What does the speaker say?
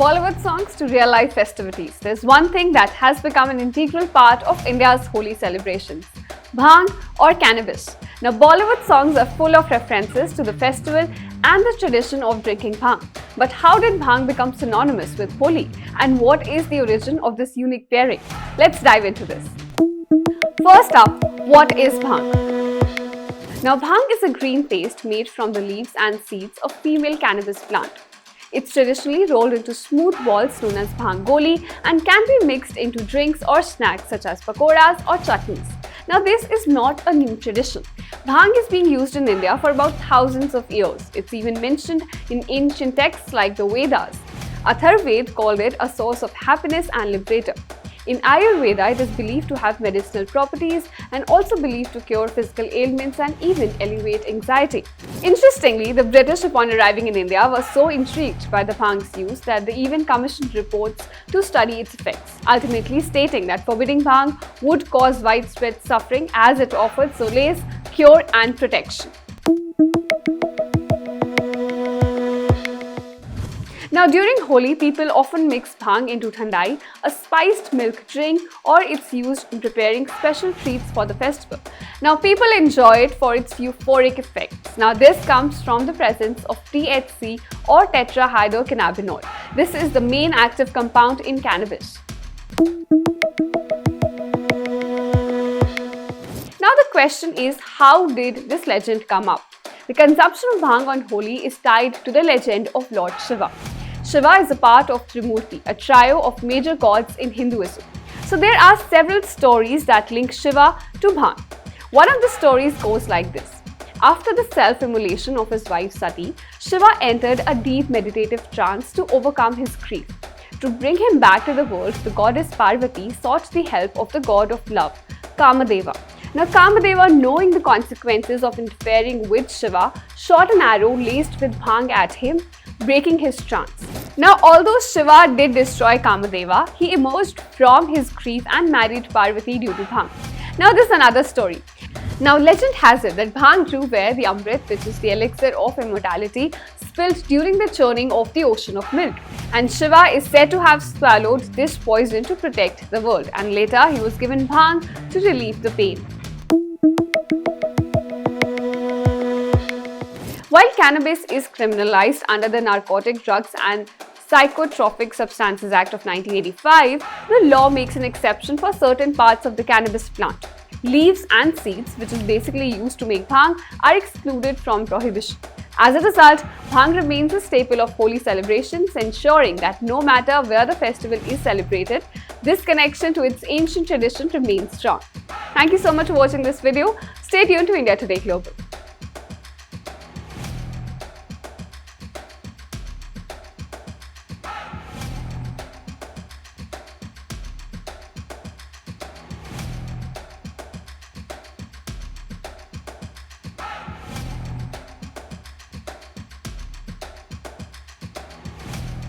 Bollywood songs to real-life festivities, there's one thing that has become an integral part of India's holy celebrations: bhang or cannabis. Now, Bollywood songs are full of references to the festival and the tradition of drinking bhang. But how did bhang become synonymous with Holi? And what is the origin of this unique pairing? Let's dive into this. First up, what is bhang? Now, bhang is a green paste made from the leaves and seeds of female cannabis plant. It's traditionally rolled into smooth balls known as bhang goli and can be mixed into drinks or snacks such as pakoras or chutneys. Now, this is not a new tradition. Bhang is being used in India for about thousands of years. It's even mentioned in ancient texts like the Vedas. Atharvaveda called it a source of happiness and liberator. In Ayurveda, it is believed to have medicinal properties and also believed to cure physical ailments and even alleviate anxiety. Interestingly, the British, upon arriving in India, were so intrigued by the bhang's use that they even commissioned reports to study its effects, ultimately stating that forbidding bhang would cause widespread suffering as it offered solace, cure and protection. Now, during Holi, people often mix bhang into thandai, a spiced milk drink, or it's used in preparing special treats for the festival. Now, people enjoy it for its euphoric effects. Now, this comes from the presence of THC or tetrahydrocannabinol. This is the main active compound in cannabis. Now, the question is, how did this legend come up? The consumption of bhang on Holi is tied to the legend of Lord Shiva. Shiva is a part of Trimurti, a trio of major gods in Hinduism. So there are several stories that link Shiva to bhang. One of the stories goes like this. After the self-immolation of his wife Sati, Shiva entered a deep meditative trance to overcome his grief. To bring him back to the world, the goddess Parvati sought the help of the god of love, Kamadeva. Now, Kamadeva, knowing the consequences of interfering with Shiva, shot an arrow laced with bhang at him, breaking his trance. Now, although Shiva did destroy Kamadeva, he emerged from his grief and married Parvati due to bhang. Now, this is another story. Now, legend has it that bhang grew where the Amrit, which is the elixir of immortality, spilled during the churning of the ocean of milk. And Shiva is said to have swallowed this poison to protect the world. And later, he was given bhang to relieve the pain. While cannabis is criminalized under the Narcotic Drugs and Psychotropic Substances Act of 1985, the law makes an exception for certain parts of the cannabis plant. Leaves and seeds, which is basically used to make bhang, are excluded from prohibition. As a result, bhang remains a staple of Holi celebrations, ensuring that no matter where the festival is celebrated, this connection to its ancient tradition remains strong. Thank you so much for watching this video. Stay tuned to India Today Global.